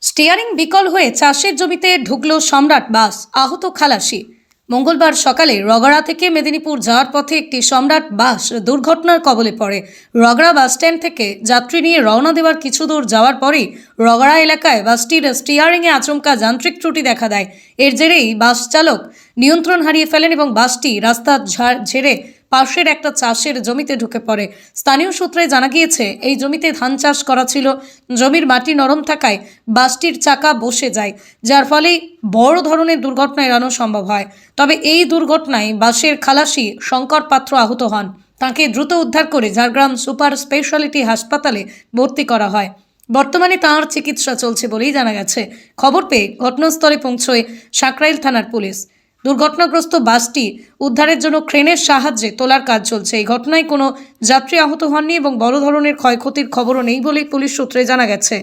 Steering বিকল হয়ে চাষের জমিতে ঢুকলো সম্রাট বাস, আহত খালাসি। মঙ্গলবার সকালে রগড়া থেকে মেদিনীপুর যাওয়ার পথে একটি সম্রাট বাস দুর্ঘটনার কবলে পড়ে। রগড়া বাস স্ট্যান্ড থেকে যাত্রী নিয়ে রওনা দেওয়ার কিছু দূর যাওয়ার পরেই রগড়া এলাকায় বাসটির স্টিয়ারিংয়ে আচমকা যান্ত্রিক ত্রুটি দেখা দেয়। এর জেরেই বাস চালক নিয়ন্ত্রণ হারিয়ে ফেলেন এবং বাসটি রাস্তা ঝেড়ে পাশের একটা চাষের জমিতে ঢুকে পড়ে। স্থানীয় সূত্রে জানা গিয়েছে, এই জমিতে ধান চাষ করা ছিল। জমির মাটি নরম থাকায় বাসটির চাকা বসে যায়, যার ফলে বড় ধরনের দুর্ঘটনা এড়ানো সম্ভব হয়। তবে এই দুর্ঘটনায় বাসের খালাসি শঙ্কর পাত্র আহত হন। তাকে দ্রুত উদ্ধার করে ঝাড়গ্রাম সুপার স্পেশালিটি হাসপাতালে ভর্তি করা হয়। বর্তমানে তাঁর চিকিৎসা চলছে বলেই জানা গেছে। খবর পেয়ে ঘটনাস্থলে পৌঁছয় সাঁকরাইল থানার পুলিশ। দুর্ঘটনাগ্রস্ত বাসটি উদ্ধারের জন্য ক্রেনের সাহায্যে তোলার কাজ চলছে। এই ঘটনায় কোনো যাত্রী আহত হননি এবং বড় ধরনের ক্ষয়ক্ষতির খবরও নেই বলেই পুলিশ সূত্রে জানা গেছে।